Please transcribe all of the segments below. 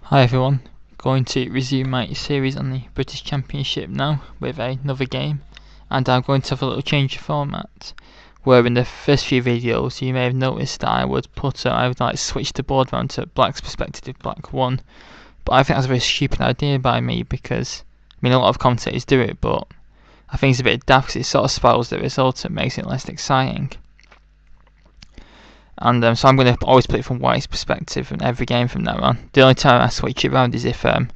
Hi everyone, going to resume my series on the British Championship now with another game, and I'm going to have a little change of format, where in the first few videos you may have noticed that I would switch the board round to black's perspective if black won, but I think that's a very stupid idea by me because, I mean, a lot of commentators do it, but I think it's a bit daft because it sort of spoils the result and makes it less exciting. And so I'm going to always play it from white's perspective in every game from now on. The only time I switch it around is if doing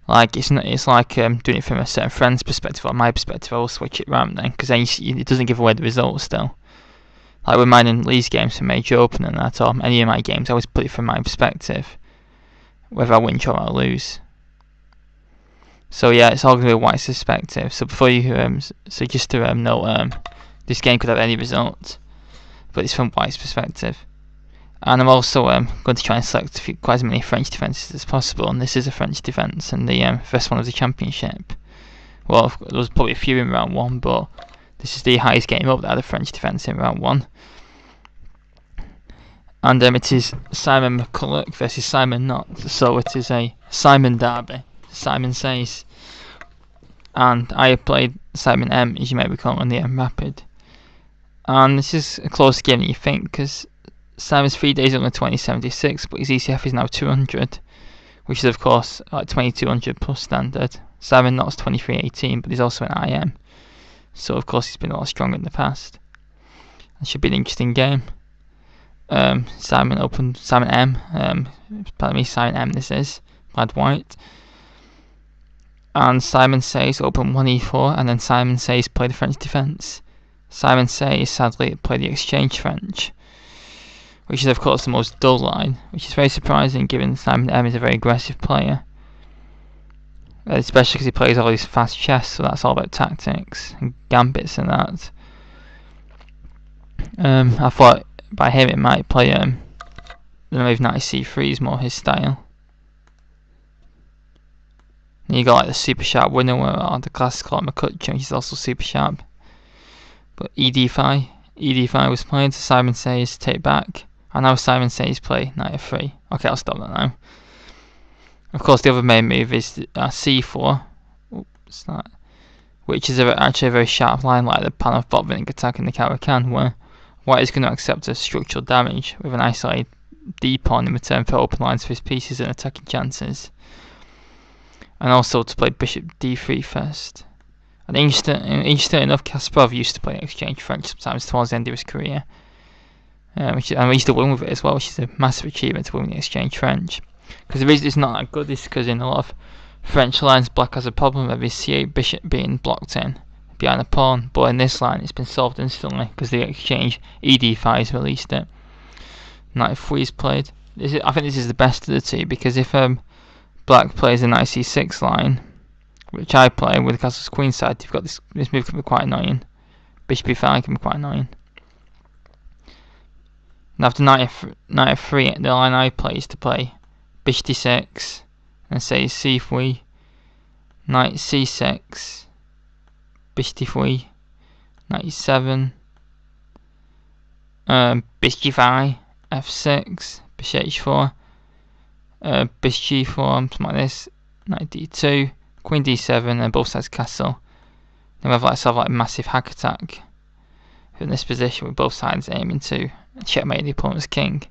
it from a certain friend's perspective or my perspective. I will switch it around then, because then it doesn't give away the result still. Like with mine and Lee's games for Major Open and that, or any of my games, I always put it from my perspective, whether I win or I lose. So yeah, it's all going to be white's perspective. So before you just to note, this game could have any result, but it's from white's perspective. And I'm also going to try and select quite as many French defences as possible, and this is a French defence and the first one of the championship. Well, there was probably a few in round 1, but this is the highest game up that had a French defence in round 1. And it is Simon McCullough versus Simon Knott, so it is a Simon derby. Simon says, and I played Simon M, as you may recall, on the M Rapid. And this is a closer game than you think, because Simon's 3 days on the 2076, but his ECF is now 200, which is of course like 2200 plus standard. Simon Knott's 2318, but he's also an IM, so of course he's been a lot stronger in the past. It should be an interesting game. Simon M, Simon M this is, Rad White. And Simon says open 1e4, and then Simon says play the French defence. Simon says sadly play the exchange French, which is of course the most dull line, which is very surprising given Simon M is a very aggressive player, especially because he plays all these fast chess, so that's all about tactics and gambits and that. I thought by him it might play the move knight c3 is more his style. And you got like the super sharp winner or the classical McCullough, which is also super sharp. But ED5 was played, so Simon says take back, and now Simon says play knight f3. Okay, I'll stop that now. Of course, the other main move is c4, which is actually a very sharp line, like the pan of bot-winning attack in the Caracan, where white is going to accept a structural damage with an isolated d pawn in return for open lines for his pieces and attacking chances, and also to play bishop d3 first. And interesting enough, Kasparov used to play exchange French sometimes towards the end of his career, and he used to win with it as well, which is a massive achievement to win the exchange French. Because the reason it's not that good is because in a lot of French lines, black has a problem with his c8 bishop being blocked in behind a pawn, but in this line it's been solved instantly because the exchange ed5 has released it. Knight f3 is played. I think this is the best of the two, because if black plays a knight c6 line, which I play with the castle's queen side, you've got this move can be quite annoying. Bishop e5 can be quite annoying. And after knight f3, the line I play is to play bishop d6, and say c3, knight c6, bishop d3, knight e7, bishop g5, f6, bishop h4, bishop g4, something like this, knight d2, queen d7, and both sides castle. Then we have a massive hack attack in this position with both sides aiming to checkmate the opponent's king,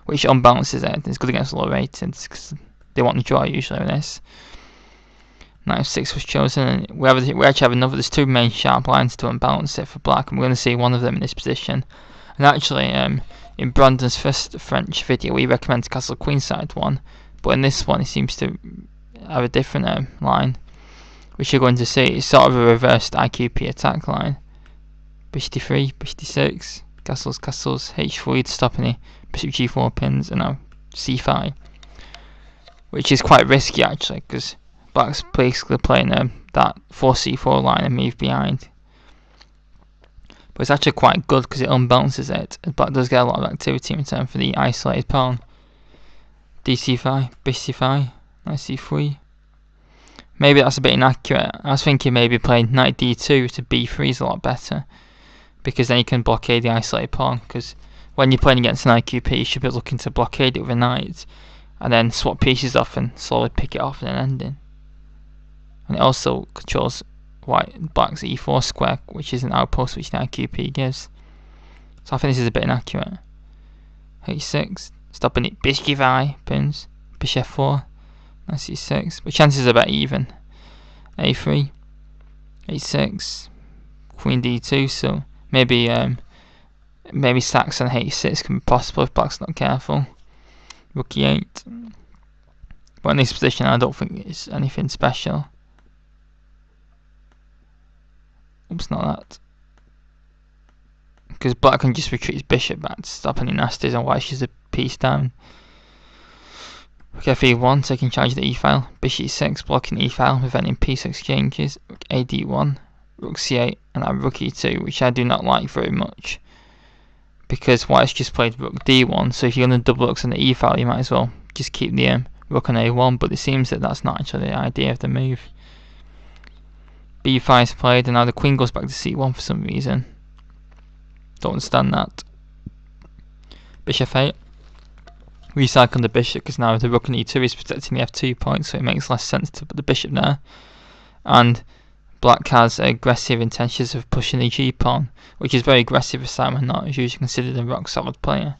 which unbalances it. It's good against low ratings because they want to draw usually with this. Knight f6 was chosen, and we actually have another. There's two main sharp lines to unbalance it for black, and we're going to see one of them in this position. And actually, in Brandon's first French video, we recommend castle queenside one, but in this one, he seems to have a different line, which you're going to see. It's sort of a reversed IQP attack line. Bishop d3, bishop d6, castles, h4 to stop any bishop g4 pins, and now c5, which is quite risky actually, because black's basically playing that 4c4 line and move behind. But it's actually quite good because it unbalances it, and black does get a lot of activity in return for the isolated pawn. dc5, bishop c5, knight c3. Maybe that's a bit inaccurate. I was thinking maybe playing knight d2 to b3 is a lot better, because then you can blockade the isolated pawn, because when you're playing against an IQP you should be looking to blockade it with a knight, and then swap pieces off and slowly pick it off and then ending. And it also controls black's e4 square, which is an outpost which now QP gives. So I think this is a bit inaccurate. h6, stopping it, Qc5 pins, Bf4 Nc6, but chances are about even. a3, h6, queen d2, so maybe sacks on h6 can be possible if black's not careful. Rook e8, but in this position I don't think it's anything special. Oops, not that. Because black can just retreat his bishop back to stop any nasties and white shoots a piece down. Rook f1, taking charge of the e-file. Bishop e6, blocking e-file, preventing piece exchanges. Rook ad1, rook c8, and now rook e2, which I do not like very much. Because white's just played rook d1, so if you're going to double rooks on the e-file, you might as well just keep the rook on a1, but it seems that that's not actually the idea of the move. b5 is played, and now the queen goes back to c1 for some reason. Don't understand that. Bishop f8. Recycling the bishop because now the rook on e2 is protecting the f2 point, so it makes less sense to put the bishop there. And black has aggressive intentions of pushing the g pawn, which is very aggressive for Simon Knott, who's usually considered a rock solid player.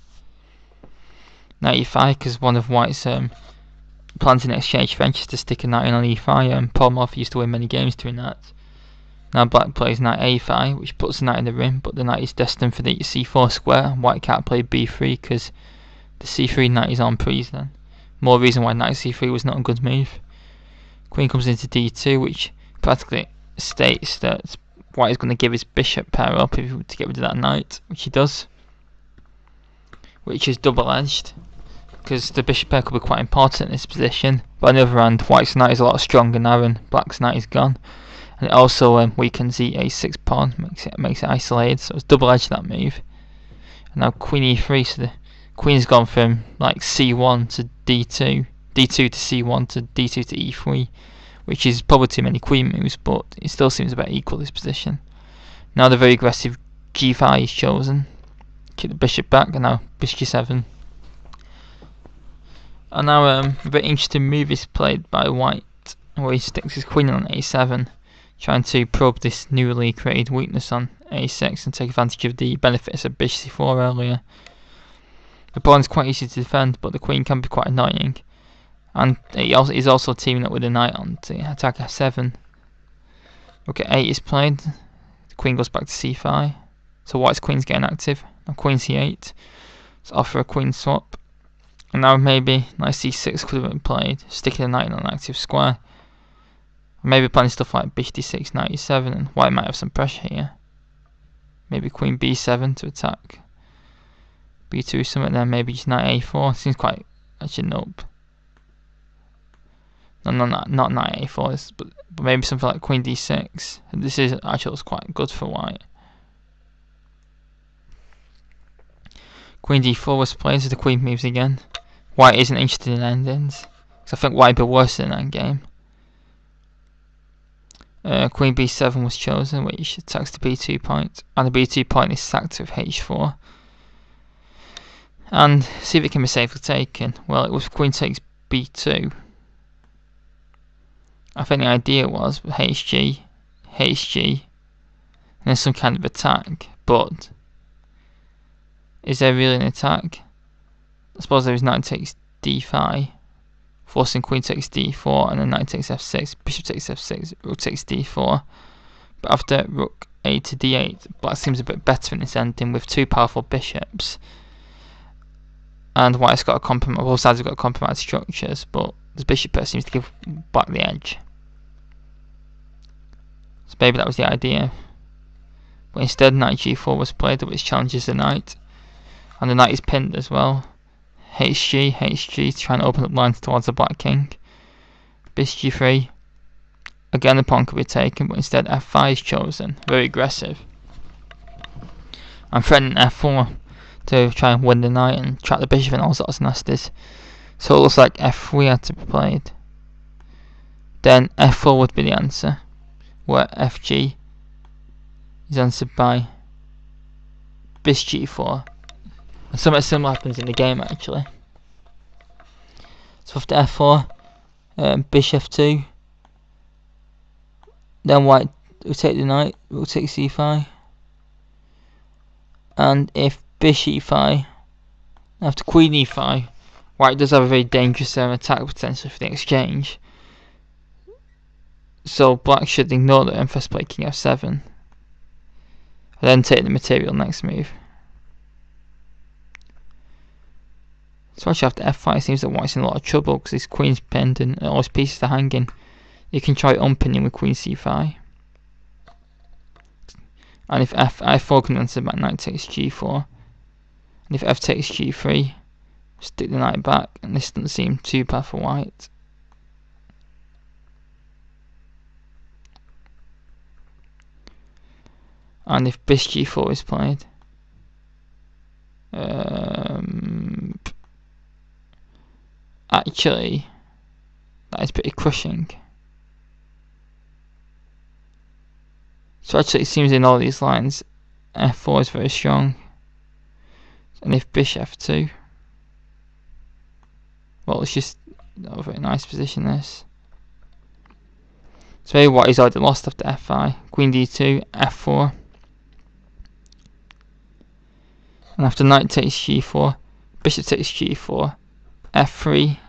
Knight e5, because one of white's plans in exchange ventures to stick a knight in on e5. Paul Morphy used to win many games doing that. Now black plays knight a5, which puts the knight in the rim, but the knight is destined for the c4 square. White can't play b3 because the c3 knight is on prise then. More reason why knight c3 was not a good move. Queen comes into d2, which practically states that white is going to give his bishop pair up to get rid of that knight, which he does. Which is double-edged, because the bishop pair could be quite important in this position. But on the other hand, white's knight is a lot stronger now and black's knight is gone. And it also weakens the a6 pawn, makes it isolated, so it's double-edged, that move. And now queen e3, so the queen's gone from like c1 to d2, d2 to c1 to d2 to e3, which is probably too many queen moves, but it still seems about equal, this position. Now the very aggressive g5 is chosen. Keep the bishop back, and now bishop g7. And now a very interesting move is played by white, where he sticks his queen on a7, trying to probe this newly created weakness on a6 and take advantage of the benefits of bishop c4 earlier. The pawn is quite easy to defend, but the queen can be quite annoying. And he's also teaming up with the knight on to attack f7. Rook a8 is played. The queen goes back to c5. So white's queen's getting active. Now queen c8. Let's offer a queen swap. And now maybe knight c6 could have been played, sticking the knight in an active square. Maybe playing stuff like bishop d6, knight e7, and white might have some pressure here. Maybe queen b7 to attack. b2 something there, maybe just knight a4. Seems quite, actually nope. No, not knight a4, but maybe something like queen d6. This is actually looks quite good for white. Queen d4 was played, so the queen moves again. White isn't interested in endings, because I think white would be worse in that game. Queen b7 was chosen, which attacks the b2 point, and the b2 point is sacked with h4. And see if it can be safely taken. Well, it was queen takes b2. I think the idea was hg, and then some kind of attack, but is there really an attack? I suppose there is knight takes d5, forcing queen takes d4, and then knight takes f6, bishop takes f6, rook takes d4. But after rook a to d8, black seems a bit better in this ending with two powerful bishops. And white's got a compromise, both sides have got compromised structures, but the bishop pair seems to give black the edge. So maybe that was the idea. But instead knight g4 was played, which challenges the knight. And the knight is pinned as well. hg, trying to open up lines towards the black king. Bishop g3. Again the pawn could be taken, but instead f5 is chosen. Very aggressive. I'm threatening f4 to try and win the knight and trap the bishop and all sorts of nasties. So it looks like f3 had to be played. Then f4 would be the answer, where fg is answered by bishop g4. And something similar happens in the game actually. So after f4, bishop f2, then white will take the knight, will take c5, and if bishop e5, after queen e5, white does have a very dangerous attack potential for the exchange, so black should ignore that and first play king f7, then take the material next move. So actually after f5 it seems that white's in a lot of trouble because his queen's pinned and all his pieces are hanging. You can try unpinning with queen c5. And if f4 can answer back, knight takes g4. And if f takes g3, stick the knight back, and this doesn't seem too bad for white. And if bishop g4 is played, actually that is pretty crushing. So actually it seems in all these lines f4 is very strong. And if bishop f2, well, it's just a very nice position this. So here white is already lost after f5, queen d2, f4, and after knight takes g4, bishop takes g4, f3.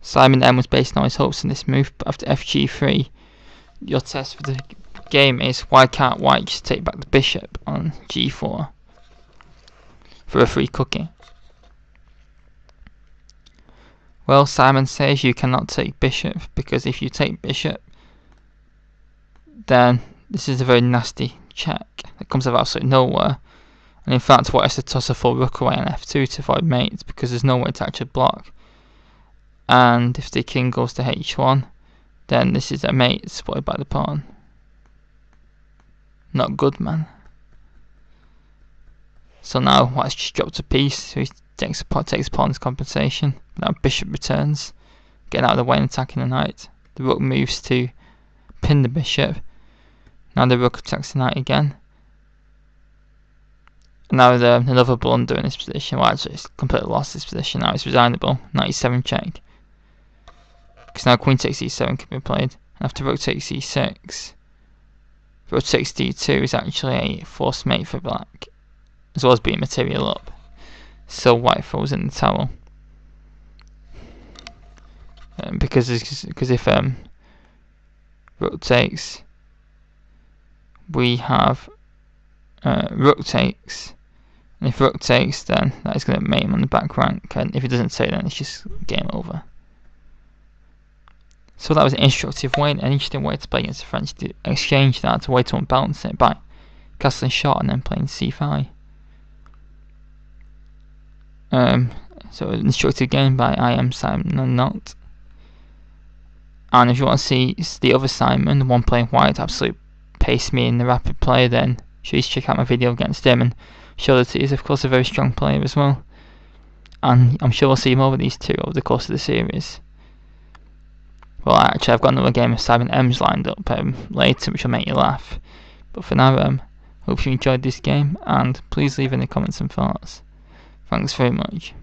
Simon M was based on his hopes in this move, but after fg3, your test for the game is why can't white just take back the bishop on g4 for a free cookie? Well, Simon says you cannot take bishop because if you take bishop, then this is a very nasty check that comes out of absolutely nowhere. And in fact, white has to toss a full rook away on f2 to avoid mate because there's no way to actually block. And if the king goes to h1, then this is a mate supported by the pawn. Not good, man. So now white's just dropped a piece, so he takes pawn's compensation. Now bishop returns, getting out of the way and attacking the knight. The rook moves to pin the bishop. Now the rook attacks the knight again. Now another blunder in this position. Well, actually it's completely lost this position. Now it's resignable. Knight e7 check. Because now queen takes e7 can be played. And after rook takes e6, rook takes d2 is actually a forced mate for black, as well as being material up. So white throws in the towel. Because if rook takes, we have rook takes, and if rook takes, then that is going to mate him on the back rank, and if it doesn't take, then it's just game over. So that was an instructive way, an interesting way to play against the French. To exchange that, a way to unbalance it by castling shot and then playing c5. So an instructive game by Simon and Knott. And if you want to see the other Simon, the one playing white, absolutely pace me in the rapid play, then please check out my video against him and show that he is of course a very strong player as well. And I'm sure we'll see more of these two over the course of the series. Well, actually I've got another game of Simon M's lined up later, which will make you laugh. But for now, hope you enjoyed this game, and please leave any comments and thoughts. Thanks very much.